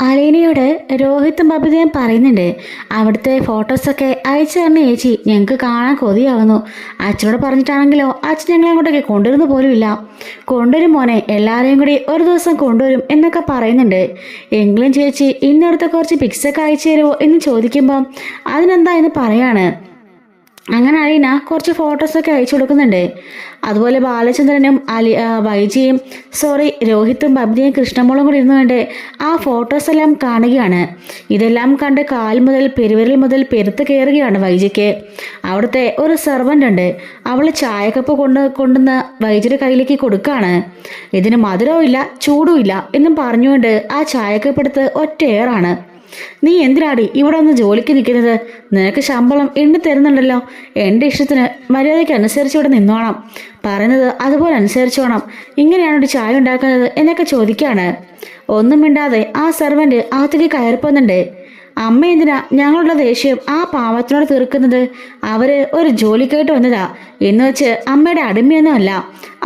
അലീനയോട് രോഹിത്തും ബബിതയും പറയുന്നുണ്ട്. അവിടുത്തെ ഫോട്ടോസൊക്കെ അയച്ചു തന്നെ ചേച്ചി, ഞങ്ങൾക്ക് കാണാൻ കൊതിയാവുന്നു. അച്ഛനോട് പറഞ്ഞിട്ടാണെങ്കിലോ അച്ഛൻ ഞങ്ങളെ അങ്ങോട്ടൊക്കെ കൊണ്ടുവരുന്ന പോലുമില്ല. കൊണ്ടുവരും മോനെ, എല്ലാവരെയും കൂടി ഒരു ദിവസം കൊണ്ടുവരും എന്നൊക്കെ പറയുന്നുണ്ട്. എങ്കിലും ചേച്ചി ഇന്നടുത്ത കുറച്ച് പിക്സൊക്കെ അയച്ചു തരുമോ എന്ന് ചോദിക്കുമ്പം അതിനെന്താ എന്ന് പറയാണ്. അങ്ങനെ അലീന കുറച്ച് ഫോട്ടോസൊക്കെ അയച്ചു കൊടുക്കുന്നുണ്ട്. അതുപോലെ ബാലചന്ദ്രനും വൈജിയും രോഹിത്തും ബബ്ദിയും കൃഷ്ണമോളും കൂടി ഇരുന്നുകൊണ്ട് ആ ഫോട്ടോസ് എല്ലാം കാണുകയാണ്. ഇതെല്ലാം കണ്ട് കാൽ മുതൽ പെരുവിരൽ മുതൽ പെരുത്ത് കയറുകയാണ് വൈജിക്ക്. അവിടുത്തെ ഒരു സെർവൻ്റ് ഉണ്ട്, അവൾ ചായക്കപ്പ് കൊണ്ടുവന്ന് വൈജിയുടെ കയ്യിലേക്ക് കൊടുക്കുകയാണ്. ഇതിന് മധുരവും ഇല്ല ചൂടും ഇല്ല എന്നും പറഞ്ഞുകൊണ്ട് ആ ചായക്കപ്പ് എടുത്ത് ഒറ്റയേറാണ്. നീ എന്തിനാടി ഇവിടെ ഒന്ന് ജോലിക്ക് നിൽക്കുന്നത്? നിനക്ക് ശമ്പളം എണ്ണി തരുന്നുണ്ടല്ലോ. എൻ്റെ ഇഷ്ടത്തിന് മര്യാദയ്ക്ക് അനുസരിച്ച് ഇവിടെ നിന്നോണം, പറയുന്നത് അതുപോലെ അനുസരിച്ചോണം. ഇങ്ങനെയാണ് ഒരു ചായ ഉണ്ടാക്കുന്നത് എന്നൊക്കെ ചോദിക്കുകയാണ്. ഒന്നും മിണ്ടാതെ ആ സെർവൻ്റ് അകത്തേക്ക് കയറിപ്പോന്നുണ്ട്. അമ്മ എന്തിനാ ഞങ്ങളുടെ ദേഷ്യം ആ പാവത്തിനോട് തീർക്കുന്നത്? അവര് ഒരു ജോലിക്കായിട്ട് വന്നതാ എന്ന് വെച്ച് അമ്മയുടെ അടിമയൊന്നും അല്ല.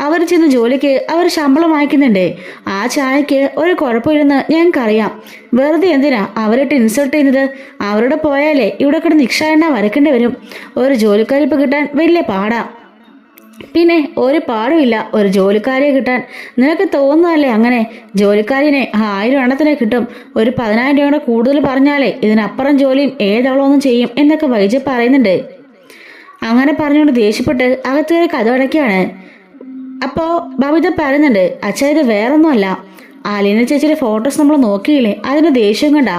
അവർ ചെന്ന് ജോലിക്ക് അവർ ശമ്പളം വാങ്ങിക്കുന്നുണ്ട്. ആ ചായക്ക് ഒരു കുഴപ്പമില്ലെന്ന് ഞങ്ങൾക്കറിയാം. വെറുതെ എന്തിനാ അവരിട്ട് ഇൻസൾട്ട് ചെയ്യുന്നത്? അവരോട് പോയാലേ ഇവിടെ കിടന്ന് നിക്ഷായണ്ണ വരക്കേണ്ടി വരും. ഒരു ജോലിക്കാരിപ്പ് കിട്ടാൻ വലിയ പാടാ. പിന്നെ ഒരു പാടുമില്ല ഒരു ജോലിക്കാരിയെ കിട്ടാൻ. നിനക്ക് തോന്നുന്നതല്ലേ അങ്ങനെ? ജോലിക്കാരിനെ 1000 എണ്ണത്തിനെ കിട്ടും. ഒരു 10,000 രൂപയുടെ കൂടുതൽ പറഞ്ഞാലേ ഇതിനപ്പുറം ജോലിയും ഏതവളൊന്നും ചെയ്യും എന്നൊക്കെ വൈജി പറയുന്നുണ്ട്. അങ്ങനെ പറഞ്ഞുകൊണ്ട് ദേഷ്യപ്പെട്ട് അകത്തേറി കഥ അടയ്ക്കുകയാണ്. അപ്പോൾ ബബിത പറയുന്നുണ്ട്, അച്ഛാ ഇത് വേറൊന്നുമല്ല, അലീന ചേച്ചിയുടെ ഫോട്ടോസ് നമ്മൾ നോക്കിയില്ലേ, അതിൻ്റെ ദേഷ്യം കണ്ടാ.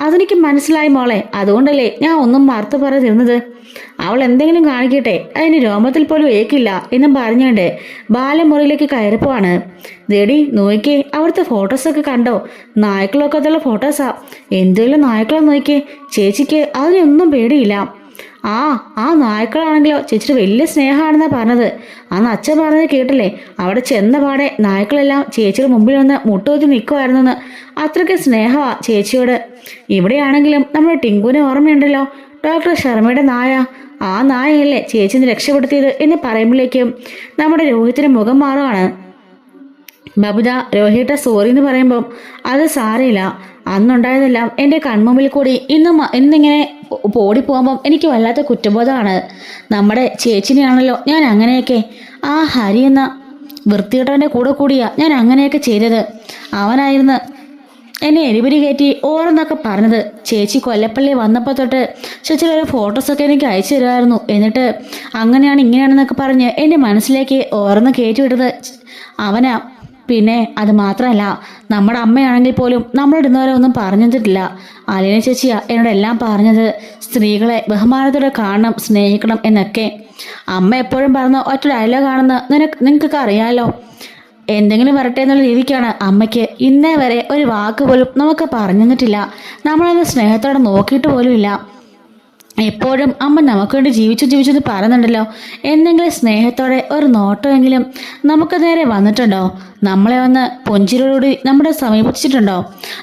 അതെനിക്ക് മനസ്സിലായി മോളെ, അതുകൊണ്ടല്ലേ ഞാൻ ഒന്നും മറുത്ത് പറഞ്ഞിരുന്നത്. അവൾ എന്തെങ്കിലും കാണിക്കട്ടെ, അതിന് രോമത്തിൽ പോലും ഏക്കില്ല എന്നും പറഞ്ഞുകൊണ്ട് ബാലമുറിയിലേക്ക് കയറിപ്പോവാണ്. ദേടി നോക്കിയേ, അവിടുത്തെ ഫോട്ടോസൊക്കെ കണ്ടോ? നായ്ക്കളൊക്കെ അതുള്ള ഫോട്ടോസാ. എന്തെങ്കിലും നായ്ക്കളെ നോക്കിയേ, ചേച്ചിക്ക് അതിനൊന്നും പേടിയില്ല. ആ നായ്ക്കളാണെങ്കിലോ ചേച്ചിയുടെ വലിയ സ്നേഹമാണെന്നാ പറഞ്ഞത്. അന്ന് അച്ഛൻ പറഞ്ഞത് കേട്ടില്ലേ? അവിടെ ചെന്ന പാടെ നായ്ക്കളെല്ലാം ചേച്ചിയുടെ മുമ്പിൽ വന്ന് മുട്ടുവെച്ച് നിൽക്കുമായിരുന്നെന്ന്. അത്രയ്ക്ക് സ്നേഹമാ ചേച്ചിയോട്. ഇവിടെയാണെങ്കിലും നമ്മുടെ ടിങ്കുവിനെ ഓർമ്മയുണ്ടല്ലോ, ഡോക്ടർ ശർമ്മയുടെ നായ. ആ നായയല്ലേ ചേച്ചിന്ന് രക്ഷപ്പെടുത്തിയത് എന്ന് പറയുമ്പോഴേക്കും നമ്മുടെ രോഹിത്തിന് മുഖം മാറുകയാണ്. ബബിത രോഹിട്ട സോറി എന്ന് പറയുമ്പം അത് സാരമില്ല, അന്നുണ്ടായതെല്ലാം എൻ്റെ കൺമുമ്പിൽ കൂടി ഇന്നിങ്ങനെ ഓടിപ്പോകുമ്പം എനിക്ക് വല്ലാത്ത കുറ്റബോധമാണ്. നമ്മുടെ ചേച്ചിനെയാണല്ലോ ഞാൻ അങ്ങനെയൊക്കെ ആ ഹരി എന്ന വൃത്തികെട്ടവൻ്റെ കൂടിയാ ഞാൻ അങ്ങനെയൊക്കെ ചെയ്തത്. അവനായിരുന്നു എന്നെ എരിപിരി കയറ്റി ഓരോന്നൊക്കെ പറഞ്ഞത്. ചേച്ചി കൊല്ലപ്പള്ളി വന്നപ്പോൾ തൊട്ട് ചേച്ചിയുടെ ഫോട്ടോസൊക്കെ എനിക്ക് അയച്ചു തരുമായിരുന്നു. എന്നിട്ട് അങ്ങനെയാണ് ഇങ്ങനെയാണെന്നൊക്കെ പറഞ്ഞ് എൻ്റെ മനസ്സിലേക്ക് ഓരോന്ന് കയറ്റി വിട്ടത് അവനാ. പിന്നെ അത് മാത്രമല്ല, നമ്മുടെ അമ്മയാണെങ്കിൽ പോലും നമ്മളിടുന്നവരെ ഒന്നും പറഞ്ഞു തന്നിട്ടില്ല. അലീന ചേച്ചിയാ എന്നോടെല്ലാം പറഞ്ഞത്, സ്ത്രീകളെ ബഹുമാനത്തോടെ കാണണം, സ്നേഹിക്കണം എന്നൊക്കെ. അമ്മ എപ്പോഴും പറഞ്ഞ ഒറ്റ ഡയലോഗാണെന്ന് നിങ്ങൾക്കൊക്കെ അറിയാമല്ലോ. എന്തെങ്കിലും വരട്ടെ എന്നുള്ള രീതിക്കാണ് അമ്മയ്ക്ക് ഇന്നേ വരെ ഒരു വാക്ക് പോലും നമുക്ക് പറഞ്ഞു തന്നിട്ടില്ല. നമ്മളത് സ്നേഹത്തോടെ നോക്കിയിട്ട് പോലുമില്ല. എപ്പോഴും അമ്മ നമുക്ക് വേണ്ടി ജീവിച്ചു പറയുന്നുണ്ടല്ലോ. എന്തെങ്കിലും സ്നേഹത്തോടെ ഒരു നോട്ടമെങ്കിലും നമുക്ക് നേരെ വന്നിട്ടുണ്ടോ? നമ്മളെ വന്ന് പുഞ്ചിരിയോടുകൂടി നമ്മുടെ സമീപിച്ചിട്ടുണ്ടോ?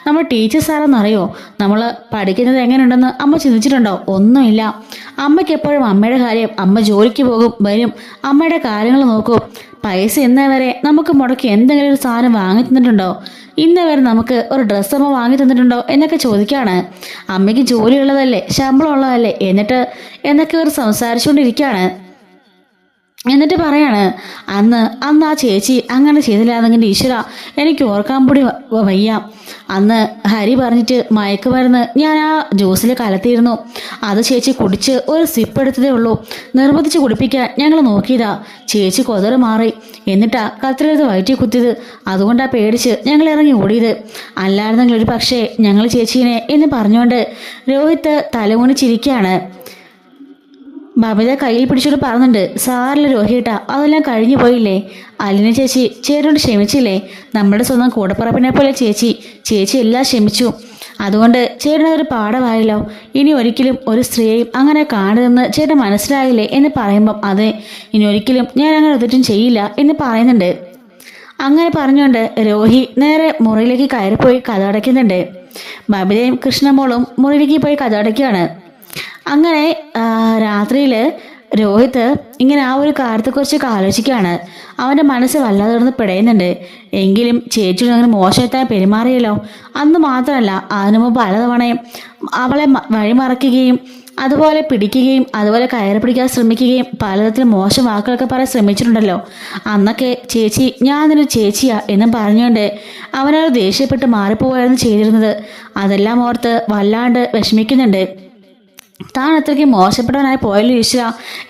നമ്മൾ ടീച്ചർ സാറെന്നറിയോ? നമ്മൾ പഠിക്കുന്നത് എങ്ങനെയുണ്ടെന്ന് അമ്മ ചിന്തിച്ചിട്ടുണ്ടോ? ഒന്നുമില്ല. അമ്മയ്ക്ക് എപ്പോഴും അമ്മയുടെ കാര്യം, അമ്മ ജോലിക്ക് പോകും വരും, അമ്മയുടെ കാര്യങ്ങൾ നോക്കും. പൈസ ഇന്നേ വരെ നമുക്ക് മുടക്കി എന്തെങ്കിലും ഒരു സാധനം വാങ്ങി തന്നിട്ടുണ്ടോ? ഇന്നേ വരെ നമുക്ക് ഒരു ഡ്രസ്സ് അമ്മ വാങ്ങി തന്നിട്ടുണ്ടോ എന്നൊക്കെ ചോദിക്കുകയാണ്. അമ്മയ്ക്ക് ജോലിയുള്ളതല്ലേ, ശമ്പളം ഉള്ളതല്ലേ, എന്നൊക്കെ ഒരു സംസാരിച്ചുകൊണ്ടിരിക്കുകയാണ്. എന്നിട്ട് പറയാണ്, അന്ന് ആ ചേച്ചി അങ്ങനെ ചെയ്തില്ലാന്നെങ്കിൽ ഈശ്വര എനിക്ക് ഓർക്കാൻ കൂടി വയ്യ. അന്ന് ഹരി പറഞ്ഞിട്ട് മയക്കുമരുന്ന് ഞാൻ ആ ജ്യൂസിൽ കലത്തിയിരുന്നു. അത് ചേച്ചി കുടിച്ച് ഒരു സിപ്പ് എടുത്തതേ ഉള്ളൂ. നിർബന്ധിച്ച് കുടിപ്പിക്കാൻ ഞങ്ങൾ നോക്കിയതാ. ചേച്ചി കൊതറ് മാറി. എന്നിട്ടാ കത്തിലെടുത്ത് വയറ്റി കുത്തിയത്. അതുകൊണ്ടാ പേടിച്ച് ഞങ്ങൾ ഇറങ്ങി ഓടിയത്. അല്ലായിരുന്നെങ്കിൽ ഒരു പക്ഷേ ഞങ്ങൾ ചേച്ചീനെ എന്ന് പറഞ്ഞുകൊണ്ട് രോഹിത്ത് തലകുണിച്ചിരിക്കുകയാണ്. ബബിത കയ്യിൽ പിടിച്ചോട് പറയുന്നുണ്ട്, സാറില്ല രോഹിട്ട, അതെല്ലാം കഴിഞ്ഞു പോയില്ലേ? അലീന ചേച്ചിയോട് ക്ഷമിച്ചില്ലേ? നമ്മുടെ സ്വന്തം കൂടപ്പറപ്പിനെ പോലെ ചേച്ചി എല്ലാം ക്ഷമിച്ചു. അതുകൊണ്ട് ചേട്ടനതൊരു പാഠമായല്ലോ. ഇനി ഒരിക്കലും ഒരു സ്ത്രീയെയും അങ്ങനെ കാണരുതെന്ന് ചേട്ടൻ മനസ്സിലായില്ലേ എന്ന് പറയുമ്പം അതെ, ഇനി ഒരിക്കലും ഞാൻ അങ്ങനെ ഒത്തിട്ടും ചെയ്യില്ല എന്ന് പറയുന്നുണ്ട്. അങ്ങനെ പറഞ്ഞുകൊണ്ട് രോഹി നേരെ മുറിയിലേക്ക് കയറിപ്പോയി കഥ അടയ്ക്കുന്നുണ്ട്. ബബിതയും കൃഷ്ണമോളും മുറിയിലേക്ക് പോയി കഥ അടയ്ക്കുകയാണ്. അങ്ങനെ രാത്രിയിൽ രോഹിത് ഇങ്ങനെ ആ ഒരു കാര്യത്തെക്കുറിച്ചൊക്കെ ആലോചിക്കുകയാണ്. അവൻ്റെ മനസ്സ് വല്ലാതെ കിടന്ന് പിടയുന്നുണ്ട്. എങ്കിലും ചേച്ചിയോട് അങ്ങനെ മോശത്തായി പെരുമാറിയല്ലോ. അന്ന് മാത്രമല്ല, അതിനു മുമ്പ് പലതവണയും അവളെ വഴിമറയ്ക്കുകയും അതുപോലെ പിടിക്കുകയും അതുപോലെ കയറി പിടിക്കാൻ ശ്രമിക്കുകയും പലതരത്തിൽ മോശം വാക്കുകളൊക്കെ പറയാൻ ശ്രമിച്ചിട്ടുണ്ടല്ലോ. അന്നൊക്കെ ചേച്ചി ഞാൻ നിന്റെ ചേച്ചിയാ എന്നും പറഞ്ഞുകൊണ്ട് അവനോട് ദേഷ്യപ്പെട്ട് മാറിപ്പോവായിരുന്നു ചെയ്തിരുന്നത്. അതെല്ലാം ഓർത്ത് വല്ലാണ്ട് വിഷമിക്കുന്നുണ്ട്. താൻ അത്രയ്ക്ക് മോശപ്പെട്ടവനായി പോയല്ലോ ഈശ്വര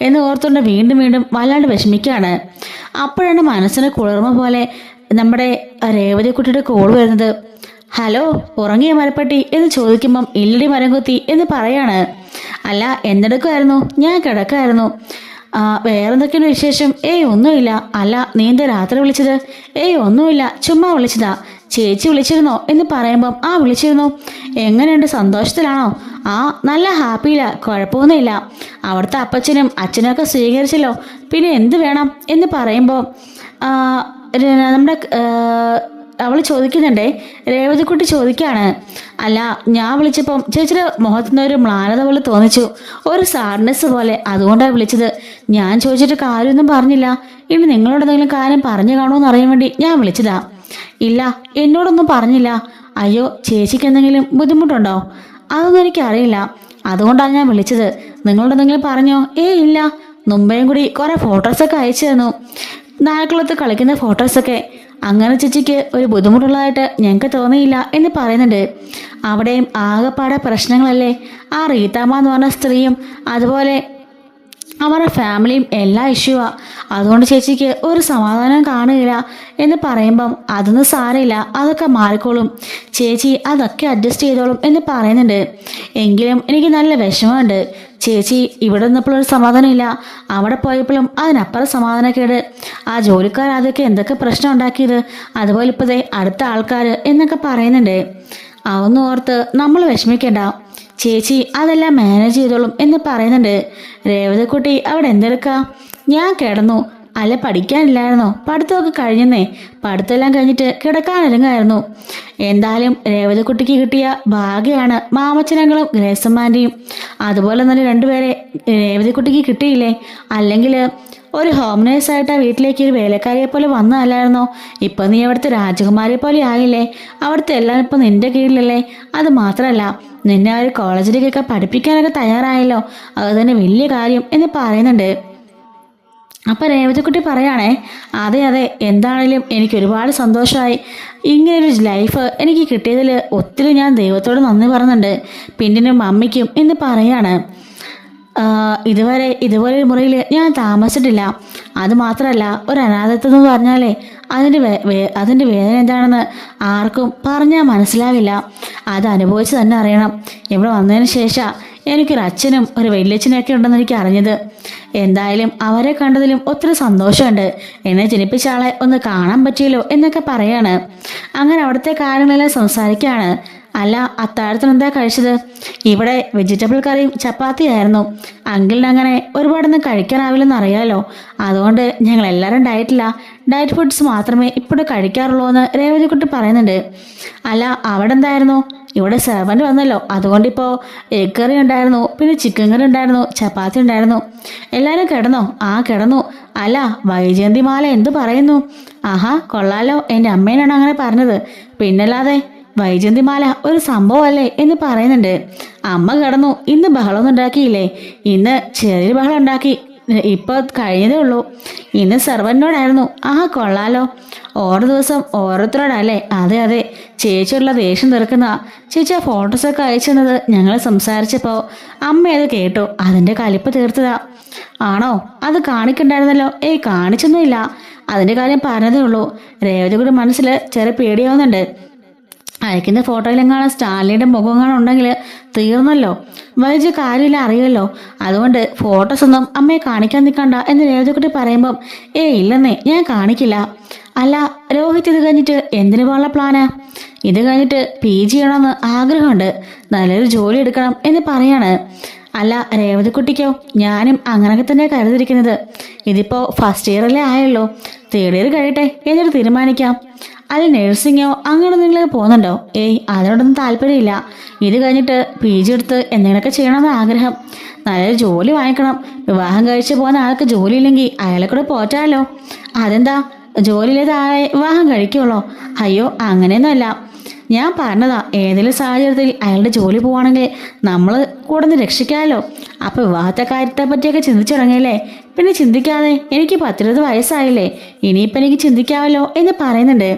എന്ന് ഓർത്തുകൊണ്ട് വീണ്ടും വീണ്ടും വല്ലാണ്ട് വിഷമിക്കുകയാണ്. അപ്പോഴാണ് മനസ്സിന് കുളിർമ പോലെ നമ്മുടെ രേവതിക്കുട്ടിയുടെ കോൾ വരുന്നത്. ഹലോ, ഉറങ്ങിയ മരപ്പട്ടി എന്ന് ചോദിക്കുമ്പം ഇല്ലടി മരംകുത്തി എന്ന് പറയാണ്. അല്ല, എന്തെടുക്കുമായിരുന്നു? ഞാൻ കിടക്കായിരുന്നു. വേറെന്തൊക്കെയാണ് വിശേഷം? ഏയ് ഒന്നുമില്ല. അല്ല, നീ എന്താ രാത്രി വിളിച്ചത്? ഏയ് ഒന്നുമില്ല, ചുമ്മാ വിളിച്ചതാ. ചേച്ചി വിളിച്ചിരുന്നോ എന്ന് പറയുമ്പം വിളിച്ചിരുന്നു. എങ്ങനെയുണ്ട്, സന്തോഷത്തിലാണോ? നല്ല ഹാപ്പിയില്ല, കുഴപ്പമൊന്നുമില്ല. അവിടുത്തെ അപ്പച്ചനും അച്ഛനൊക്കെ സ്വീകരിച്ചല്ലോ, പിന്നെ എന്ത് വേണം എന്ന് പറയുമ്പോൾ നമ്മുടെ അവൾ ചോദിക്കുന്നുണ്ടേ, രേവതിക്കുട്ടി ചോദിക്കുകയാണ്. അല്ല, ഞാൻ വിളിച്ചപ്പം ചേച്ചിയുടെ മുഖത്തുനിന്ന് ഒരു മ്ലാനത പോലെ തോന്നിച്ചു, ഒരു സാഡ്നെസ് പോലെ, അതുകൊണ്ടാണ് വിളിച്ചത്. ഞാൻ ചോദിച്ചിട്ട് കാര്യമൊന്നും പറഞ്ഞില്ല. ഇനി നിങ്ങളോട് എന്തെങ്കിലും കാര്യം പറഞ്ഞു കാണുമെന്ന് അറിയാൻ വേണ്ടി ഞാൻ വിളിച്ചതാ. ഇല്ല, എന്നോടൊന്നും പറഞ്ഞില്ല. അയ്യോ, ചേച്ചിക്ക് എന്തെങ്കിലും ബുദ്ധിമുട്ടുണ്ടോ? അതൊന്നും എനിക്കറിയില്ല, അതുകൊണ്ടാണ് ഞാൻ വിളിച്ചത്. നിങ്ങളോട് എന്തെങ്കിലും പറഞ്ഞോ? ഇല്ല. മുമ്പേയും കൂടി കുറെ ഫോട്ടോസൊക്കെ അയച്ചു തന്നു, നായക്കുളത്ത് കളിക്കുന്ന ഫോട്ടോസൊക്കെ. അങ്ങനെ ചേച്ചിക്ക് ഒരു ബുദ്ധിമുട്ടുള്ളതായിട്ട് ഞങ്ങൾക്ക് തോന്നിയില്ല എന്ന് പറയുന്നുണ്ട്. അവിടെയും ആകെപ്പാടെ പ്രശ്നങ്ങളല്ലേ. ആ റീതാമ്മ എന്ന് പറഞ്ഞ സ്ത്രീയും അതുപോലെ അവരുടെ ഫാമിലിയും എല്ലാ ഇഷ്യൂവാ. അതുകൊണ്ട് ചേച്ചിക്ക് ഒരു സമാധാനം കാണുകയില്ല എന്ന് പറയുമ്പം അതൊന്നും സാരമില്ല, അതൊക്കെ മാറിക്കോളും, ചേച്ചി അതൊക്കെ അഡ്ജസ്റ്റ് ചെയ്തോളും എന്ന് പറയുന്നുണ്ട്. എങ്കിലും എനിക്ക് നല്ല വിഷമമുണ്ട് ചേച്ചി. ഇവിടെ നിന്നപ്പോഴൊരു സമാധാനമില്ല, അവിടെ പോയപ്പോഴും അതിനപ്പുറം സമാധാനക്കേട്. ആ ജോലിക്കാർ അതൊക്കെ എന്തൊക്കെ പ്രശ്നം ഉണ്ടാക്കിയത്, അതുപോലെ ഇപ്പോഴത്തെ അടുത്ത ആൾക്കാർ എന്നൊക്കെ പറയുന്നുണ്ട്. അതൊന്നും ഓർത്ത് നമ്മൾ വിഷമിക്കേണ്ട ചേച്ചി, അതെല്ലാം മാനേജ് ചെയ്തോളും എന്ന് പറയുന്നുണ്ട്. രേവതിക്കുട്ടി അവിടെ എന്തെടുക്കുക? ഞാൻ കിടന്നു. അല്ല, പഠിക്കാനില്ലായിരുന്നോ? പഠിത്തമൊക്കെ കഴിഞ്ഞെന്നേ. പഠിത്തമെല്ലാം കഴിഞ്ഞിട്ട് കിടക്കാനിറങ്ങായിരുന്നു. എന്തായാലും രേവതിക്കുട്ടിക്ക് കിട്ടിയ ഭാഗ്യമാണ് മാമച്ചനങ്ങളും ഗ്രേസമ്മാൻ്റെയും. അതുപോലെ തന്നെ രണ്ടുപേരെ രേവതിക്കുട്ടിക്ക് കിട്ടിയില്ലേ? അല്ലെങ്കിൽ ഒരു ഹോം നേഴ്സായിട്ട് ആ വീട്ടിലേക്ക് ഒരു വേലക്കാരിയെ പോലെ വന്നതല്ലായിരുന്നോ? ഇപ്പം നീ അവിടുത്തെ രാജകുമാരിയെ പോലെ ആയില്ലേ? അവിടുത്തെ എല്ലാം ഇപ്പം നിന്റെ കീഴിലല്ലേ? അത് മാത്രമല്ല, നിന്നെ ആ ഒരു കോളേജിലേക്കൊക്കെ പഠിപ്പിക്കാനൊക്കെ തയ്യാറായല്ലോ, അത് തന്നെ വലിയ കാര്യം എന്ന് പറയുന്നുണ്ട്. അപ്പം രേവതിക്കുട്ടി പറയാണേ, അതെ അതെ, എന്താണേലും എനിക്ക് ഒരുപാട് സന്തോഷമായി. ഇങ്ങനൊരു ലൈഫ് എനിക്ക് കിട്ടിയതിൽ ഒത്തിരി ഞാൻ ദൈവത്തോട് നന്ദി പറയുന്നുണ്ട്, പിന്നെ മമ്മിക്കും എന്ന് പറയാണ്. ഇതുവരെ ഇതുപോലെ ഒരു മുറിയിൽ ഞാൻ താമസിച്ചിട്ടില്ല. അതുമാത്രമല്ല, ഒരു അനാഥത്വം എന്ന് പറഞ്ഞാലേ അതിൻ്റെ വേദന എന്താണെന്ന് ആർക്കും പറഞ്ഞാൽ മനസ്സിലാവില്ല. അത് അനുഭവിച്ച് തന്നെ അറിയണം. ഇവിടെ വന്നതിന് ശേഷം എനിക്കൊരു അച്ഛനും ഒരു വല്യച്ഛനൊക്കെ ഉണ്ടെന്ന് എനിക്ക് അറിഞ്ഞത്. എന്തായാലും അവരെ കണ്ടതിലും ഒത്തിരി സന്തോഷമുണ്ട്. എന്നെ ജനിപ്പിച്ച ആളെ ഒന്ന് കാണാൻ പറ്റിയല്ലോ എന്നൊക്കെ പറയാണ്. അങ്ങനെ അവിടുത്തെ കാര്യങ്ങളെല്ലാം സംസാരിക്കുകയാണ്. അല്ല, അത്താഴത്തിന് എന്താ കഴിച്ചത്? ഇവിടെ വെജിറ്റബിൾ കറിയും ചപ്പാത്തിയായിരുന്നു. അങ്കിളിന് അങ്ങനെ ഒരുപാടൊന്നും കഴിക്കാനാവില്ലെന്ന് അറിയാലോ, അതുകൊണ്ട് ഞങ്ങൾ എല്ലാവരും ഡയറ്റ് ഫുഡ്സ് മാത്രമേ ഇപ്പോഴും കഴിക്കാറുള്ളൂ എന്ന് രേവതിക്കുട്ടി പറയുന്നുണ്ട്. അല്ല, അവിടെ എന്തായിരുന്നു? ഇവിടെ സെർവൻറ്റ് വന്നല്ലോ, അതുകൊണ്ടിപ്പോൾ എഗ് കറി ഉണ്ടായിരുന്നു, പിന്നെ ചിക്കൻ കറി ഉണ്ടായിരുന്നു, ചപ്പാത്തി ഉണ്ടായിരുന്നു. എല്ലാവരും കിടന്നോ? കിടന്നു. അല്ല, വൈജയന്തിമാല എന്തു പറയുന്നു? ആഹാ, കൊള്ളാലോ, എൻ്റെ അമ്മേനാണ് അങ്ങനെ പറഞ്ഞത്. പിന്നല്ലാതെ വൈജയന്തിമാല ഒരു സംഭവമല്ലേ എന്ന് പറയുന്നുണ്ട്. അമ്മ കിടന്നു. ഇന്ന് ബഹളമൊന്നും ഉണ്ടാക്കിയില്ലേ? ഇന്ന് ചെറിയൊരു ബഹളം ഉണ്ടാക്കി, ഇപ്പോൾ കഴിഞ്ഞതേ ഉള്ളൂ. ഇന്ന് സെർവൻറ്റിനോടായിരുന്നു. കൊള്ളാലോ, ഓരോ ദിവസം ഓരോരുത്തരോടല്ലേ? അതെ അതെ, ചേച്ചിയുള്ള ദേഷ്യം തീർക്കുന്ന ചേച്ചി. ആ ഫോട്ടോസൊക്കെ അയച്ചെന്നത് ഞങ്ങൾ സംസാരിച്ചപ്പോൾ അമ്മ അത് കേട്ടു, അതിൻ്റെ കലിപ്പ് തീർത്തതാ. ആണോ? അത് കാണിക്കണ്ടായിരുന്നല്ലോ. കാണിച്ചൊന്നുമില്ല, അതിൻ്റെ കാര്യം പറഞ്ഞതേ ഉള്ളൂ. രേവതിയുടെ മനസ്സിൽ ചെറിയ പേടിയാവുന്നുണ്ട്. അയക്കുന്ന ഫോട്ടോയിലെങ്ങാനും സ്റ്റാലിൻ്റെ മുഖങ്ങളും ഉണ്ടെങ്കിൽ തീർന്നല്ലോ, വലിയ കാര്യമില്ല, അറിയുമല്ലോ. അതുകൊണ്ട് ഫോട്ടോസ് ഒന്നും അമ്മയെ കാണിക്കാൻ നിൽക്കണ്ട എന്ന് രേവതിക്കുട്ടി പറയുമ്പം ഇല്ലെന്നേ, ഞാൻ കാണിക്കില്ല. അല്ല, രോഹിത് ഇത് കഴിഞ്ഞിട്ട് എന്തിനു പോകാനുള്ള പ്ലാനാ? ഇത് കഴിഞ്ഞിട്ട് PG ചെയ്യണമെന്ന് ആഗ്രഹമുണ്ട്, നല്ലൊരു ജോലി എടുക്കണം എന്ന് പറയാണ്. അല്ല, രേവതിക്കുട്ടിക്കോ? ഞാനും അങ്ങനെയൊക്കെ തന്നെ കരുതിയിരിക്കുന്നത്. ഇതിപ്പോൾ ഫസ്റ്റ് ഇയറിലേ ആയല്ലോ, തേർഡ് ഇയർ കഴിയട്ടെ എന്നിട്ട് തീരുമാനിക്കാം. അല്ല നഴ്സിങ്ങോ അങ്ങനെ എന്തെങ്കിലും പോകുന്നുണ്ടോ? ഏയ് അതിനോടൊന്നും താല്പര്യമില്ല. ഇത് കഴിഞ്ഞിട്ട് PG എടുത്ത് എന്തെങ്കിലുമൊക്കെ ചെയ്യണമെന്ന് ആഗ്രഹം. നല്ലൊരു ജോലി വാങ്ങിക്കണം. വിവാഹം കഴിച്ച് പോകുന്ന ആൾക്ക് ജോലി ഇല്ലെങ്കിൽ അയാളെ കൂടെ പോറ്റാലോ. അതെന്താ ജോലിയില്ലാത്ത ആളെ വിവാഹം കഴിക്കുള്ളോ? അയ്യോ അങ്ങനെയൊന്നുമല്ല. ഞാൻ പറഞ്ഞതാ, ഏതെങ്കിലും സാഹചര്യത്തിൽ അയാളുടെ ജോലി പോവാണെങ്കിൽ നമ്മൾ കൂടെ നിന്ന് രക്ഷിക്കാമല്ലോ. അപ്പൊ വിവാഹത്തെ കാര്യത്തെ പറ്റിയൊക്കെ ചിന്തിച്ചു തുടങ്ങിയല്ലേ? പിന്നെ ചിന്തിക്കാതെ, എനിക്ക് 10-20 വയസ്സായില്ലേ, ഇനിയിപ്പം എനിക്ക് ചിന്തിക്കാമല്ലോ എന്ന് പറയുന്നുണ്ട്.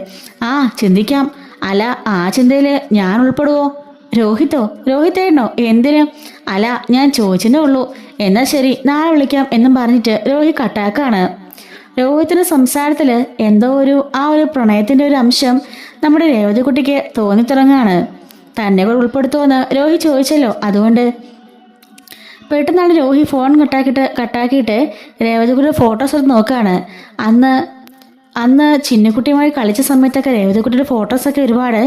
ആ ചിന്തിക്കാം. അല്ല ആ ചിന്തയിൽ ഞാൻ ഉൾപ്പെടുവോ? രോഹിത്തേട്ടനോ? എന്തിന്? അല്ല ഞാൻ ചോദിച്ചതേ ഉള്ളൂ. എന്നാൽ ശരി, നാളെ വിളിക്കാം എന്നും പറഞ്ഞിട്ട് രോഹിത് കട്ടാക്കാണ്. രോഹിത്തിന്റെ സംസാരത്തില് എന്തോ ഒരു പ്രണയത്തിന്റെ ഒരു അംശം നമ്മുടെ രേവതിക്കുട്ടിക്ക് തോന്നിത്തുടങ്ങാണ്. തന്നെ കൂടെ ഉൾപ്പെടുത്തുമെന്ന് രോഹി ചോദിച്ചല്ലോ, അതുകൊണ്ട്. പെട്ടെന്നാണ് രോഹി ഫോൺ കട്ടാക്കിയിട്ട് രേവതിക്കുട്ടിയുടെ ഫോട്ടോസ് എടുത്ത് നോക്കുകയാണ്. അന്ന് ചിന്നുകുട്ടിയുമായി കളിച്ച സമയത്തൊക്കെ രേവതിക്കുട്ടിയുടെ ഫോട്ടോസൊക്കെ ഒരുപാട്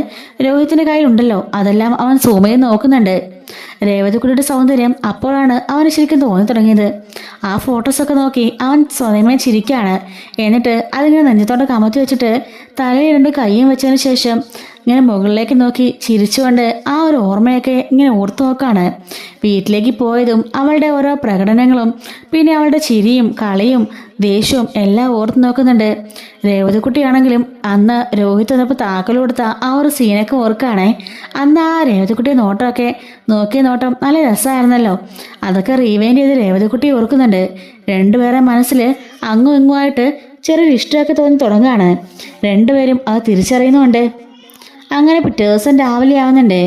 രോഹിത്തിന്റെ കയ്യിലുണ്ടല്ലോ. അതെല്ലാം അവൻ സൂം ചെയ്ത് നോക്കുന്നുണ്ട്. രേവതിക്കുട്ടിയുടെ സൗന്ദര്യം അപ്പോഴാണ് അവന് ശരിക്കും തോന്നി തുടങ്ങിയത്. ആ ഫോട്ടോസൊക്കെ നോക്കി അവൻ സ്വയമേ ചിരിക്കുകയാണ്. എന്നിട്ട് അതിങ്ങനെ നെഞ്ചത്തോടെ കമത്തി വെച്ചിട്ട് തലയിൽ 2 കൈയും വെച്ചതിന് ശേഷം ഇങ്ങനെ മുകളിലേക്ക് നോക്കി ചിരിച്ചുകൊണ്ട് ആ ഒരു ഓർമ്മയൊക്കെ ഇങ്ങനെ ഓർത്തു നോക്കാണ്. വീട്ടിലേക്ക് പോയതും അവളുടെ ഓരോ പ്രകടനങ്ങളും പിന്നെ അവളുടെ ചിരിയും കളിയും ദേഷ്യവും എല്ലാം ഓർത്തു നോക്കുന്നുണ്ട്. രേവതിക്കുട്ടിയാണെങ്കിലും അന്ന് രോഹിത് വന്നപ്പോൾ താക്കൽ കൊടുത്ത ആ ഒരു സീനൊക്കെ ഓർക്കുകയാണേ. അന്ന് ആ രേവതിക്കുട്ടിയെ നോക്കിയ നോട്ടം നല്ല രസമായിരുന്നല്ലോ. അതൊക്കെ റീവൈൻഡ് ചെയ്ത് രേവതിക്കുട്ടി ഓർക്കുന്നുണ്ട്. രണ്ടുപേരെ മനസ്സിൽ അങ്ങും ഇങ്ങുമായിട്ട് ചെറിയൊരു ഇഷ്ടമൊക്കെ തോന്നി തുടങ്ങുകയാണ്. രണ്ടുപേരും അത് തിരിച്ചറിയുന്നുണ്ട്. അങ്ങനെ പിറ്റേ ദിവസം രാവിലെ ആവുന്നുണ്ട്.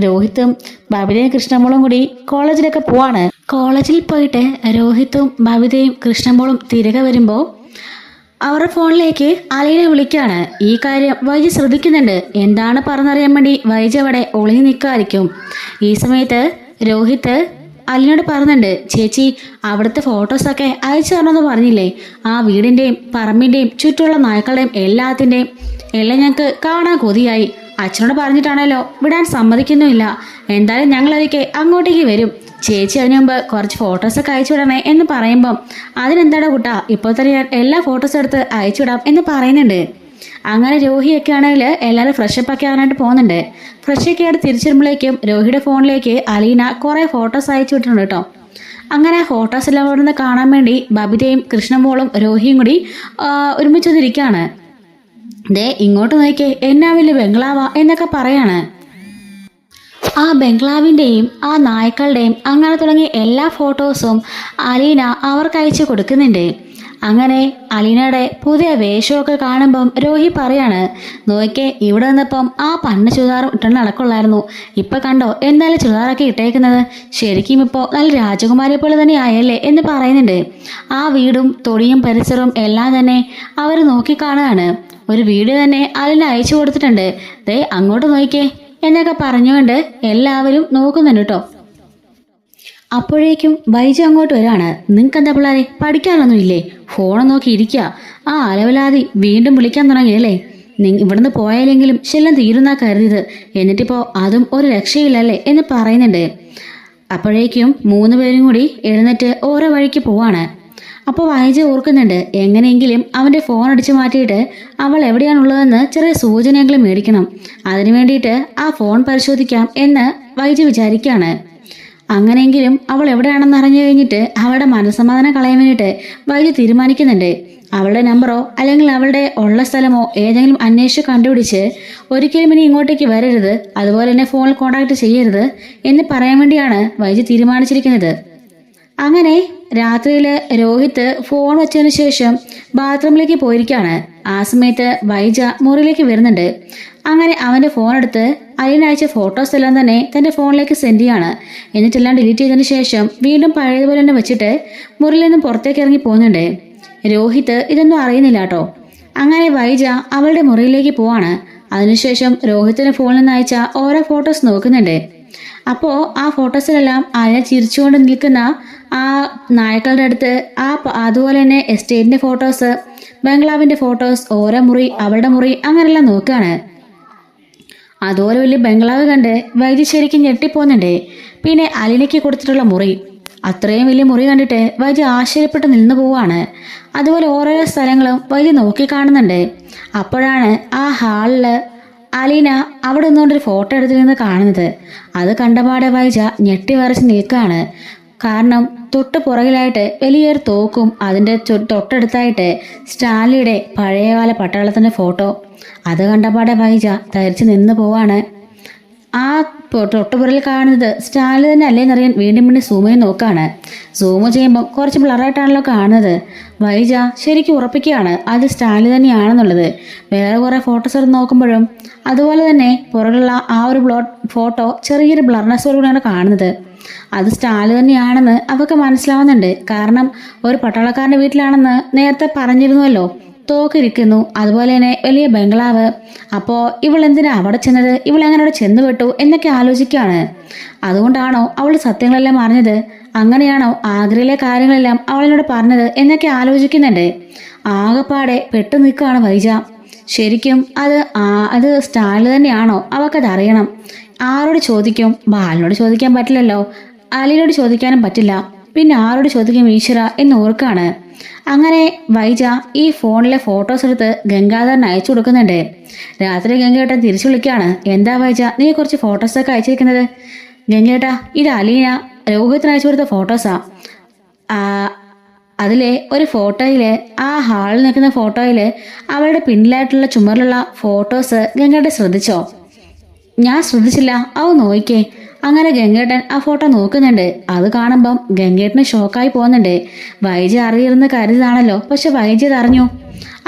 രോഹിത്തും ബബിതയും കൃഷ്ണമോളും കൂടി കോളേജിലൊക്കെ പോവാണ്. കോളേജിൽ പോയിട്ട് രോഹിത്തും ബബിതയും കൃഷ്ണമോളും തിരികെ വരുമ്പോൾ അവരുടെ ഫോണിലേക്ക് അലീനെ വിളിക്കുകയാണ്. ഈ കാര്യം വൈജി ശ്രദ്ധിക്കുന്നുണ്ട്. എന്താണ് പറഞ്ഞറിയാൻ വേണ്ടി വൈജി അവിടെ ഒളിഞ്ഞു നിൽക്കാതിരിക്കും. ഈ സമയത്ത് രോഹിത്ത് അലീനോട് പറയുന്നുണ്ട്, ചേച്ചി അവിടുത്തെ ഫോട്ടോസൊക്കെ അയച്ചു തരണമെന്ന് പറഞ്ഞില്ലേ? ആ വീടിൻ്റെയും പറമ്പിൻ്റെയും ചുറ്റുമുള്ള നായ്ക്കളുടെയും എല്ലാം ഞങ്ങൾക്ക് കാണാൻ കൊതിയായി. അച്ഛനോട് പറഞ്ഞിട്ടാണല്ലോ വിടാൻ സമ്മതിക്കുന്നുമില്ല. എന്തായാലും ഞങ്ങളതൊക്കെ അങ്ങോട്ടേക്ക് വരും. ചേച്ചി അതിനു മുമ്പ് കുറച്ച് ഫോട്ടോസൊക്കെ അയച്ചു വിടണേ എന്ന് പറയുമ്പം അതിനെന്താടാ കുട്ടാ, ഇപ്പോൾ തന്നെ ഞാൻ എല്ലാ ഫോട്ടോസ് എടുത്ത് അയച്ചു വിടാം എന്ന് പറയുന്നുണ്ട്. അങ്ങനെ രോഹിയൊക്കെ ആണെങ്കിൽ എല്ലാവരും ഫ്രഷപ്പ് ഒക്കെ ആവാനായിട്ട് പോകുന്നുണ്ട്. ഫ്രഷൊക്കെ ആയിട്ട് തിരിച്ചു വരുമ്പോഴേക്കും രോഹിയുടെ ഫോണിലേക്ക് അലീന കുറേ ഫോട്ടോസ് അയച്ചു വിട്ടിട്ടുണ്ട് കേട്ടോ. അങ്ങനെ ഫോട്ടോസ് എല്ലാം അവിടെ നിന്ന് കാണാൻ വേണ്ടി ബബിതയും കൃഷ്ണമോളും രോഹിയും കൂടി ഒരുമിച്ചൊന്നിരിക്കുകയാണ്. ദേ ഇങ്ങോട്ട് നോക്കിയേ, എന്നാ വലിയ ബംഗ്ലാവാ എന്നൊക്കെ പറയാണ്. ആ ബംഗ്ലാവിൻ്റെയും ആ നായ്ക്കളുടെയും അങ്ങനെ തുടങ്ങിയ എല്ലാ ഫോട്ടോസും അലീന അവർക്ക് അയച്ചു കൊടുക്കുന്നുണ്ട്. അങ്ങനെ അലീനയുടെ പുതിയ വേഷമൊക്കെ കാണുമ്പം രോഹി പറയാണ്, നോക്കിയേ ഇവിടെ നിന്നപ്പം ആ പന്ന ചുരിദാറും ഇട്ടുകൊണ്ട് നടക്കുള്ളായിരുന്നു. ഇപ്പം കണ്ടോ എന്തായാലും ചുരിദാറൊക്കെ ഇട്ടേക്കുന്നത്, ശരിക്കും ഇപ്പോൾ നല്ല രാജകുമാരിയെ പോലെ തന്നെ ആയല്ലേ എന്ന് പറയുന്നുണ്ട്. ആ വീടും തൊടിയും പരിസരവും എല്ലാം തന്നെ അവർ നോക്കിക്കാണുകയാണ്. ഒരു വീഡിയോ തന്നെ അലീന അയച്ചു കൊടുത്തിട്ടുണ്ട്. ദേ അങ്ങോട്ട് നോക്കിയേ എന്നൊക്കെ പറഞ്ഞുകൊണ്ട് എല്ലാവരും നോക്കുന്നുണ്ട് കേട്ടോ. അപ്പോഴേക്കും വൈജി അങ്ങോട്ട് വരാണ്. നിങ്ങൾക്ക് എന്താ പിള്ളേരെ പഠിക്കാനൊന്നും ഇല്ലേ? ഫോൺ നോക്കി ഇരിക്കുക. ആ അലവലാതി വീണ്ടും വിളിക്കാൻ തുടങ്ങിയല്ലേ? ഇവിടുന്ന് പോയാലെങ്കിലും ശല്യം തീരുന്നാ കരുതിയത്, എന്നിട്ടിപ്പോൾ അതും ഒരു രക്ഷയില്ലല്ലേ എന്ന് പറയുന്നുണ്ട്. അപ്പോഴേക്കും 3 പേരും കൂടി എഴുന്നേറ്റ് ഓരോ വഴിക്ക് പോവാണ്. അപ്പോൾ വൈജി ഓർക്കുന്നുണ്ട്, എങ്ങനെയെങ്കിലും അവൻ്റെ ഫോൺ അടിച്ചു മാറ്റിയിട്ട് അവൾ എവിടെയാണുള്ളതെന്ന് ചെറിയ സൂചനയെങ്കിലും മേടിക്കണം. അതിനു വേണ്ടിയിട്ട് ആ ഫോൺ പരിശോധിക്കാം എന്ന് വൈജി വിചാരിക്കുകയാണ്. അങ്ങനെയെങ്കിലും അവൾ എവിടെയാണെന്ന് അറിഞ്ഞു കഴിഞ്ഞിട്ട് അവളുടെ മനസ്സമാധാനം കളയാൻ വേണ്ടിയിട്ട് വൈജി തീരുമാനിക്കുന്നുണ്ട്. അവളുടെ നമ്പറോ അല്ലെങ്കിൽ അവളുടെ ഉള്ള സ്ഥലമോ ഏതെങ്കിലും അന്വേഷിച്ച് കണ്ടുപിടിച്ച് ഒരിക്കലും ഇനി ഇങ്ങോട്ടേക്ക് വരരുത്, അതുപോലെ തന്നെ ഫോണിൽ കോൺടാക്ട് ചെയ്യരുത് എന്ന് പറയാൻ വേണ്ടിയാണ് വൈജി തീരുമാനിച്ചിരിക്കുന്നത്. അങ്ങനെ രാത്രിയിൽ രോഹിത്ത് ഫോൺ വെച്ചതിന് ശേഷം ബാത്റൂമിലേക്ക് പോയിരിക്കുകയാണ്. ആ സമയത്ത് വൈജ മുറിയിലേക്ക് വരുന്നുണ്ട്. അങ്ങനെ അവൻ്റെ ഫോൺ എടുത്ത് അലീന അയച്ച ഫോട്ടോസ് എല്ലാം തന്നെ തൻ്റെ ഫോണിലേക്ക് സെൻഡ് ചെയ്യാണ്. എന്നിട്ടെല്ലാം ഡിലീറ്റ് ചെയ്തതിന് ശേഷം വീണ്ടും പഴയതുപോലെ തന്നെ വെച്ചിട്ട് മുറിയിൽ നിന്നും പുറത്തേക്ക് ഇറങ്ങി പോകുന്നുണ്ട്. രോഹിത്ത് ഇതൊന്നും അറിയുന്നില്ല കേട്ടോ. അങ്ങനെ വൈജ അവളുടെ മുറിയിലേക്ക് പോവാണ്. അതിനുശേഷം രോഹിത്തിന് ഫോണിൽ നിന്ന് അയച്ച ഓരോ ഫോട്ടോസ് നോക്കുന്നുണ്ട്. അപ്പോൾ ആ ഫോട്ടോസിലെല്ലാം അലീന ചിരിച്ചുകൊണ്ട് നിൽക്കുന്ന ആ നായ്ക്കളുടെ അടുത്ത് അതുപോലെ തന്നെ എസ്റ്റേറ്റിൻ്റെ ഫോട്ടോസ്, ബംഗ്ലാവിൻ്റെ ഫോട്ടോസ്, ഓരോ മുറി, അവളുടെ മുറി അങ്ങനെല്ലാം നോക്കുകയാണ്. അതുപോലെ വലിയ ബംഗ്ലാവ് കണ്ട് വൈദ്യ ശരിക്കും ഞെട്ടിപ്പോകുന്നുണ്ട്. പിന്നെ അലീനയ്ക്ക് കൊടുത്തിട്ടുള്ള മുറി, അത്രയും വലിയ മുറി കണ്ടിട്ട് വൈദ്യ ആശ്ചര്യപ്പെട്ട് നിന്നു പോവാണ്. അതുപോലെ ഓരോരോ സ്ഥലങ്ങളും വൈദ്യ നോക്കി കാണുന്നുണ്ട്. അപ്പോഴാണ് ആ ഹാളില് അലീന അവിടെ നിന്നുകൊണ്ടൊരു ഫോട്ടോ എടുത്തിരുന്ന് കാണുന്നത്. അത് കണ്ടപാടെ വൈദ്യ ഞെട്ടി വരച്ച് നിൽക്കുകയാണ്. കാരണം തൊട്ട് പുറകിലായിട്ട് വലിയൊരു തോക്കും അതിൻ്റെ തൊട്ടടുത്തായിട്ട് സ്റ്റാൻലിയുടെ പഴയകാല പട്ടാളത്തിൻ്റെ ഫോട്ടോ. അത് കണ്ടപാടെ വൈദ്യ ധരിച്ച് നിന്ന് പോവാണ്. ആ തൊട്ടുപുറയിൽ കാണുന്നത് സ്റ്റാൻലി തന്നെ അല്ലേന്നറിയാൻ വീണ്ടും വീണ്ടും സൂം ചെയ്ത് നോക്കുകയാണ്. സൂം ചെയ്യുമ്പോൾ കുറച്ച് ബ്ലറായിട്ടാണല്ലോ കാണുന്നത്. വൈജ ശരിക്കും ഉറപ്പിക്കുകയാണ് അത് സ്റ്റാൻലി തന്നെയാണെന്നുള്ളത്. വേറെ കുറേ ഫോട്ടോസ് എടുത്ത് നോക്കുമ്പോഴും അതുപോലെ തന്നെ പുറകുള്ള ആ ഒരു ഫോട്ടോ ചെറിയൊരു ബ്ലർനെസ്സോടുകൂടിയാണ് കാണുന്നത്. അത് സ്റ്റാൻലി തന്നെയാണെന്ന് അവർക്ക് മനസ്സിലാവുന്നുണ്ട്. കാരണം ഒരു പട്ടാളക്കാരൻ്റെ വീട്ടിലാണെന്ന് നേരത്തെ പറഞ്ഞിരുന്നുവല്ലോ. തോക്കിരിക്കുന്നു, അതുപോലെ തന്നെ വലിയ ബംഗ്ലാവ്. അപ്പോൾ ഇവൾ എന്തിനാ അവിടെ ചെന്നത്, ഇവൾ എങ്ങനെ അവിടെ ചെന്നുപെട്ടു എന്നൊക്കെ ആലോചിക്കുകയാണ്. അതുകൊണ്ടാണോ അവൾ സത്യങ്ങളെല്ലാം അറിഞ്ഞത്, അങ്ങനെയാണോ ആഗ്രയിലെ കാര്യങ്ങളെല്ലാം അവളിനോട് പറഞ്ഞത് എന്നൊക്കെ ആലോചിക്കുന്നുണ്ട്. ആകെപ്പാടെ പെട്ടു നിൽക്കുകയാണ് വൈജ. ശരിക്കും അത് സ്റ്റാൻലി തന്നെയാണോ, അവൾക്കത് അറിയണം. ആരോട് ചോദിക്കും? ബാലിനോട് ചോദിക്കാൻ പറ്റില്ലല്ലോ, അലിനോട് ചോദിക്കാനും പറ്റില്ല, പിന്നെ ആരോട് ചോദിക്കും ഈശ്വര എന്ന് ഓർക്കാണ്. അങ്ങനെ വൈജ ഈ ഫോണിലെ ഫോട്ടോസ് എടുത്ത് ഗംഗാധരന് അയച്ചു കൊടുക്കുന്നുണ്ട്. രാത്രി ഗംഗേട്ടൻ തിരിച്ചു വിളിക്കുകയാണ്. എന്താ വൈജ നീ കുറച്ച് ഫോട്ടോസൊക്കെ അയച്ചിരിക്കുന്നത്? ഗംഗേട്ടാ, ഇത് അലീന രോഹിത്തിന് അയച്ചു കൊടുത്ത ഫോട്ടോസാ. അതിലെ ഒരു ഫോട്ടോയില്, ആ ഹാളിൽ നിൽക്കുന്ന ഫോട്ടോയില് അവളുടെ പിന്നിലായിട്ടുള്ള ചുമരിലുള്ള ഫോട്ടോസ് ഗംഗേട്ടൻ ശ്രദ്ധിച്ചോ? ഞാൻ ശ്രദ്ധിച്ചില്ല, അത് നോക്കിക്കേ. അങ്ങനെ ഗംഗേട്ടൻ ആ ഫോട്ടോ നോക്കുന്നുണ്ട്. അത് കാണുമ്പം ഗംഗേട്ടന് ഷോക്കായി പോകുന്നുണ്ട്. വൈജ അറിയിരുന്ന് കരുതാണല്ലോ, പക്ഷെ വൈജ അത് അറിഞ്ഞു.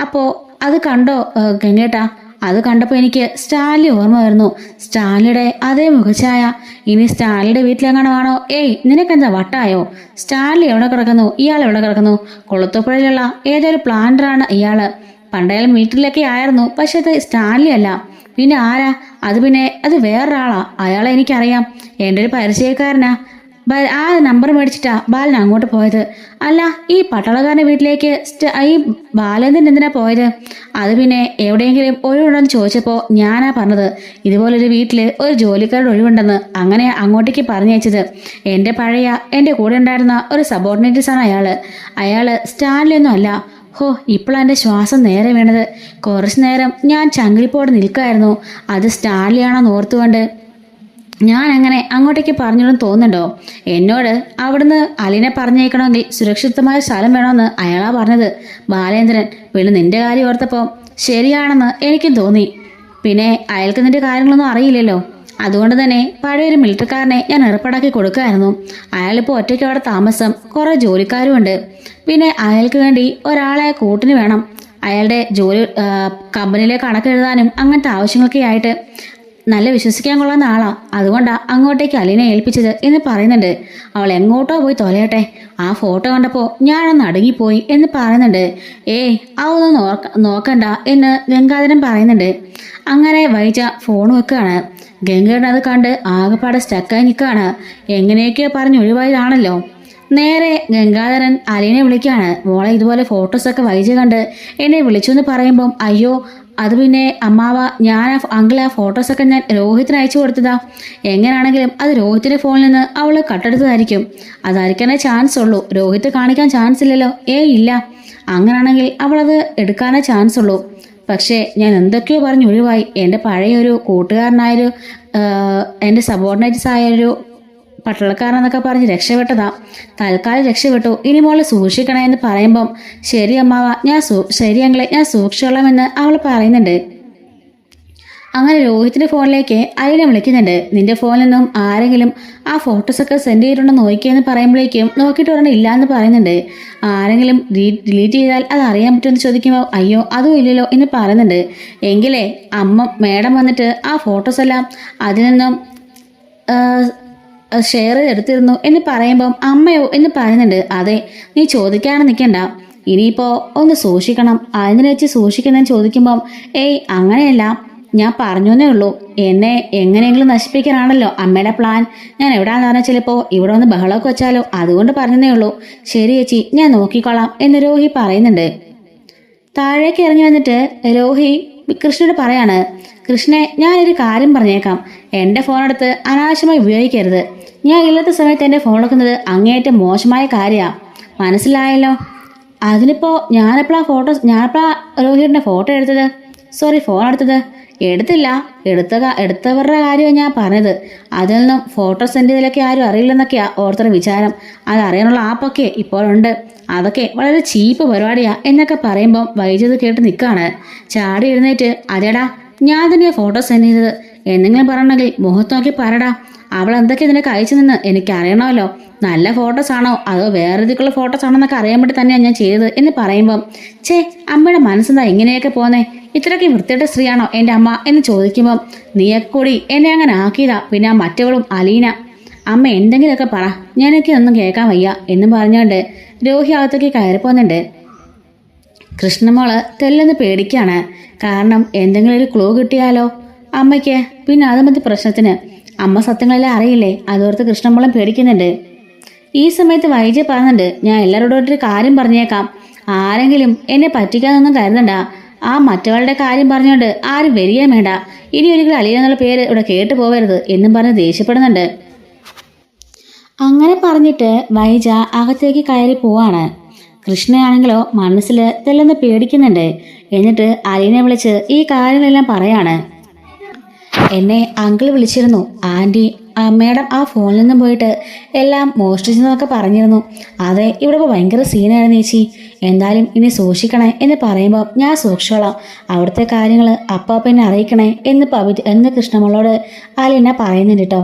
അപ്പോൾ അത് കണ്ടോ ഗംഗേട്ടാ? അത് കണ്ടപ്പോൾ എനിക്ക് സ്റ്റാൻലി ഓർമ്മ വരുന്നു. സ്റ്റാൻലിയുടെ അതേ മുഖഛായ. ഇനി സ്റ്റാൻലിയുടെ വീട്ടിലെങ്ങാണോ? ഏയ് നിനക്കെന്താ വട്ടായോ? സ്റ്റാൻലി എവിടെ കിടക്കുന്നു? ഇയാൾ എവിടെ കിടക്കുന്നു? കൊളുത്തുപ്പുഴയിലുള്ള ഏതൊരു പ്ലാന്ററാണ് ഇയാള്. പണ്ടയാൾ മിലിറ്ററിയിലൊക്കെ ആയിരുന്നു, പക്ഷെ അത് സ്റ്റാൻലി അല്ല. പിന്നെ ആരാ? അത് വേറൊരാളാ. അയാളെ എനിക്കറിയാം, എൻ്റെ ഒരു പരിചയക്കാരനാ. ആ നമ്പർ മേടിച്ചിട്ടാ ബാലൻ അങ്ങോട്ട് പോയത്. അല്ല, ഈ പട്ടാളക്കാരൻ്റെ വീട്ടിലേക്ക് ഈ ബാലേന്ദ്രൻ എന്തിനാ പോയത്? അത് പിന്നെ എവിടെയെങ്കിലും ഒഴിവുണ്ടെന്ന് ചോദിച്ചപ്പോൾ ഞാനാ പറഞ്ഞത് ഇതുപോലൊരു വീട്ടിൽ ഒരു ജോലിക്കാരുടെ ഒഴിവുണ്ടെന്ന്. അങ്ങനെ അങ്ങോട്ടേക്ക് പറഞ്ഞയച്ചത്. എൻ്റെ കൂടെ ഉണ്ടായിരുന്ന ഒരു സബോർഡിനേറ്റീവ്സാണ് അയാള് സ്റ്റാൻലി ഒന്നും അല്ല. ഹോ, ഇപ്പോഴാണ് എൻ്റെ ശ്വാസം നേരെ വീണത്. കുറച്ചു നേരം ഞാൻ ചങ്കിളിപ്പോടെ നിൽക്കായിരുന്നു. അത് സ്റ്റാൻലിയാണെന്ന് ഓർത്തുകൊണ്ട് ഞാൻ അങ്ങനെ അങ്ങോട്ടേക്ക് പറഞ്ഞോളൂ തോന്നുന്നുണ്ടോ? എന്നോട് അവിടുന്ന് അലിനെ പറഞ്ഞേക്കണമെങ്കിൽ സുരക്ഷിതമായ സ്ഥലം വേണമെന്ന് അയാളാ പറഞ്ഞത്. ബാലേന്ദ്രൻ പിന്നെ നിന്റെ കാര്യം ഓർത്തപ്പോൾ ശരിയാണെന്ന് എനിക്കും തോന്നി. പിന്നെ അയാൾക്ക് നിന്റെ കാര്യങ്ങളൊന്നും അറിയില്ലല്ലോ. അതുകൊണ്ട് തന്നെ പഴയൊരു മിലിറ്ററിക്കാരനെ ഞാൻ ഏർപ്പാടാക്കി കൊടുക്കായിരുന്നു. അയാളിപ്പോൾ ഒറ്റയ്ക്ക് അവിടെ താമസം, കുറേ ജോലിക്കാരും ഉണ്ട്. പിന്നെ അയാൾക്ക് വേണ്ടി ഒരാളെ കൂട്ടിന് വേണം. അയാളുടെ കമ്പനിയിലെ കണക്കെഴുതാനും അങ്ങനത്തെ ആവശ്യങ്ങളൊക്കെ ആയിട്ട്. നല്ല വിശ്വസിക്കാൻ കൊള്ളാവുന്ന ആളാ. അതുകൊണ്ടാ അങ്ങോട്ടേക്ക് അലീനെ ഏൽപ്പിച്ചത് എന്ന് പറയുന്നുണ്ട്. അവൾ എങ്ങോട്ടോ പോയി തൊലയട്ടെ. ആ ഫോട്ടോ കണ്ടപ്പോൾ ഞാനൊന്ന് അടങ്ങിപ്പോയി എന്ന് പറയുന്നുണ്ട്. അതൊന്നും നോക്കണ്ട എന്ന് ഗംഗാധരൻ പറയുന്നുണ്ട്. അങ്ങനെ വൈജ ഫോൺ വെക്കുകയാണ്. ഗംഗേട്ടൻ അത് കണ്ട് ആകെപ്പാടെ സ്റ്റക്കായി നിൽക്കുകയാണ്. എങ്ങനെയൊക്കെയോ പറഞ്ഞ് ഒഴിവായതാണല്ലോ. നേരെ ഗംഗാധരൻ അലീനെ വിളിക്കുകയാണ്. മോളെ ഇതുപോലെ ഫോട്ടോസൊക്കെ വൈജ കണ്ട് എന്നെ വിളിച്ചു എന്ന് പറയുമ്പം അയ്യോ, അത് പിന്നെ അമ്മാവ, ഞാൻ ആ ഫോട്ടോസൊക്കെ ഞാൻ രോഹിത്തിന് അയച്ചു കൊടുത്തതാ. എങ്ങനെയാണെങ്കിലും അത് രോഹിത്തിൻ്റെ ഫോണിൽ നിന്ന് അവൾ കട്ടെടുത്തതായിരിക്കും. അതായിരിക്കാനേ ചാൻസ് ഉള്ളൂ. രോഹിത്ത് കാണിക്കാൻ ചാൻസ് ഇല്ലല്ലോ. ഇല്ല. അങ്ങനെയാണെങ്കിൽ അവളത് എടുക്കാനേ ചാൻസ് ഉള്ളൂ. പക്ഷേ ഞാൻ എന്തൊക്കെയോ പറഞ്ഞ് ഒഴിവായി. എൻ്റെ പഴയൊരു കൂട്ടുകാരനായൊരു എൻ്റെ സബോർഡിനേറ്റ്സ് ആയൊരു പട്ടാളക്കാരനെന്നൊക്കെ പറഞ്ഞ് രക്ഷപ്പെട്ടതാ. തൽക്കാലം രക്ഷപ്പെട്ടു. ഇനി മോളെ സൂക്ഷിക്കണേ എന്ന് പറയുമ്പം ശരി അമ്മാവ, ശരിയെങ്കിലേ ഞാൻ സൂക്ഷിച്ചോളാമെന്ന് അവൾ പറയുന്നുണ്ട്. അങ്ങനെ രോഹിത്തിൻ്റെ ഫോണിലേക്ക് അലീന വിളിക്കുന്നുണ്ട്. നിന്റെ ഫോണിൽ നിന്നും ആരെങ്കിലും ആ ഫോട്ടോസൊക്കെ സെൻഡ് ചെയ്തിട്ടുണ്ടോ നോക്കിയെന്ന് പറയുമ്പോഴേക്കും നോക്കിയിട്ട് ഒരെണ്ണം ഇല്ല എന്ന് പറയുന്നുണ്ട്. ആരെങ്കിലും ഡിലീറ്റ് ചെയ്താൽ അത് അറിയാൻ പറ്റുമെന്ന് ചോദിക്കുമ്പോൾ അയ്യോ അതും ഇല്ലല്ലോ എന്ന് പറയുന്നുണ്ട്. എങ്കിലേ മേഡം വന്നിട്ട് ആ ഫോട്ടോസ് എല്ലാം അതിൽ നിന്നും ഷെയർ ചെയ്തെടുത്തിരുന്നു എന്ന് പറയുമ്പം അമ്മയോ എന്ന് പറയുന്നുണ്ട്. അതെ, നീ ചോദിക്കാനും നിൽക്കണ്ട. ഇനിയിപ്പോൾ ഒന്ന് സൂക്ഷിക്കണം. അതിനെ വെച്ച് സൂക്ഷിക്കുന്നതെന്ന് ചോദിക്കുമ്പം അങ്ങനെയല്ല, ഞാൻ പറഞ്ഞേ ഉള്ളൂ. എന്നെ എങ്ങനെയെങ്കിലും നശിപ്പിക്കാനാണല്ലോ അമ്മയുടെ പ്ലാൻ. ഞാൻ എവിടെയാണെന്ന് പറഞ്ഞാൽ ചിലപ്പോൾ ഇവിടെ വന്ന് ബഹളമൊക്കെ വെച്ചാലോ, അതുകൊണ്ട് പറഞ്ഞതേ ഉള്ളൂ. ശരി ചേച്ചി, ഞാൻ നോക്കിക്കോളാം എന്ന് രോഹി പറയുന്നുണ്ട്. താഴേക്ക് ഇറങ്ങി വന്നിട്ട് രോഹി കൃഷ്ണനോട് പറയാണ്, കൃഷ്ണനെ ഞാനൊരു കാര്യം പറഞ്ഞേക്കാം. എൻ്റെ ഫോണെടുത്ത് അനാവശ്യമായി ഉപയോഗിക്കരുത്. ഞാൻ ഇല്ലാത്ത സമയത്ത് എൻ്റെ ഫോൺ എടുക്കുന്നത് അങ്ങേയറ്റം മോശമായ കാര്യമാണ്, മനസ്സിലായല്ലോ. അതിനിപ്പോൾ ഞാനെപ്പോഴാ രോഹിയുടെ ഫോട്ടോ എടുത്തത്, സോറി ഫോൺ എടുത്തത്? എടുത്തില്ല, എടുത്തവരുടെ കാര്യമാണ് ഞാൻ പറഞ്ഞത്. അതിൽ നിന്നും ഫോട്ടോ സെൻഡ് ചെയ്തതിലൊക്കെ ആരും അറിയില്ലെന്നൊക്കെയാ ഓരോരുത്തരുടെ വിചാരം. അതറിയാനുള്ള ആപ്പൊക്കെ ഇപ്പോഴുണ്ട്, അതൊക്കെ വളരെ ചീപ്പ് പരിപാടിയാ എന്നൊക്കെ പറയുമ്പം വൈദ്യുതി കേട്ട് നിൽക്കുകയാണ്. ചാടി എഴുന്നേറ്റ്, അതേടാ ഞാൻ തന്നെയാണ് ഫോട്ടോ സെൻഡ് ചെയ്തത്, എന്തെങ്കിലും പറയണമെങ്കിൽ മുഖത്ത് നോക്കി പറടാ, അവൾ എന്തൊക്കെ നിനക്ക് അയച്ചു നിന്ന് എനിക്ക് അറിയണമല്ലോ. നല്ല ഫോട്ടോസ് ആണോ അതോ വേറെ രീതിക്കുള്ള ഫോട്ടോസ് ആണോ എന്നൊക്കെ അറിയാൻ വേണ്ടി തന്നെയാണ് ഞാൻ ചെയ്തത് എന്ന് പറയുമ്പം, ഛേ അമ്മയുടെ മനസ്സെന്താ ഇങ്ങനെയൊക്കെ പോന്നേ, ഇത്രയ്ക്ക് വൃത്തിയുടെ സ്ത്രീയാണോ എൻ്റെ അമ്മ എന്ന് ചോദിക്കുമ്പം, നീയൊക്കെ കൂടി എന്നെ അങ്ങനെ ആക്കിയതാ, പിന്നെ ആ മറ്റവളും അലീന. അമ്മ എന്തെങ്കിലുമൊക്കെ പറ, ഞാനൊക്കെ ഒന്നും കേൾക്കാൻ വയ്യ എന്നും പറഞ്ഞുകൊണ്ട് രോഹി അകത്തേക്ക് കയറിപ്പോന്നുണ്ട്. കൃഷ്ണമോള് തെല്ലെന്ന് പേടിക്കാണ്. കാരണം എന്തെങ്കിലും ഒരു ക്ലൂ കിട്ടിയാലോ അമ്മയ്ക്ക്, പിന്നെ അത് മതി പ്രശ്നത്തിന്. അമ്മ സത്യങ്ങളെല്ലാം അറിയില്ലേ, അതോർത്ത് കൃഷ്ണമോളം പേടിക്കുന്നുണ്ട്. ഈ സമയത്ത് വൈദ്യ പറഞ്ഞിട്ടുണ്ട്, ഞാൻ എല്ലാവരോടൊരു കാര്യം പറഞ്ഞേക്കാം, ആരെങ്കിലും എന്നെ പറ്റിക്കാനൊന്നും കരുതണ്ട. ആ മറ്റവളുടെ കാര്യം പറഞ്ഞുകൊണ്ട് ആരും വരികയും വേണ്ട, ഇനി ഒരിക്കലും അലീന എന്നുള്ള പേര് ഇവിടെ കേട്ടു പോകരുത് എന്നും പറഞ്ഞ് ദേഷ്യപ്പെടുന്നുണ്ട്. അങ്ങനെ പറഞ്ഞിട്ട് വൈജ അകത്തേക്ക് കയറി പോവാണ്. കൃഷ്ണയാണെങ്കിലോ മനസ്സിൽ തെല്ലെന്ന് പേടിക്കുന്നുണ്ട്. എന്നിട്ട് അലീനെ വിളിച്ച് ഈ കാര്യങ്ങളെല്ലാം പറയാണ്. എന്നെ അങ്കിൾ വിളിച്ചിരുന്നു, ആൻറ്റി മേഡം ആ ഫോണിൽ നിന്നും പോയിട്ട് എല്ലാം മോഷ്ടിച്ചെന്നൊക്കെ പറഞ്ഞിരുന്നു. അതെ, ഇവിടെ ഇപ്പോൾ ഭയങ്കര സീനായിരുന്നു ചേച്ചി, എന്തായാലും ഇനി സൂക്ഷിക്കണേ എന്ന് പറയുമ്പോൾ ഞാൻ സൂക്ഷിച്ചോളാം, അവിടുത്തെ കാര്യങ്ങൾ അപ്പാപ്പനെ അറിയിക്കണേ എന്ന് കൃഷ്ണമോളോട് അലീന പറയുന്നുണ്ട് കേട്ടോ.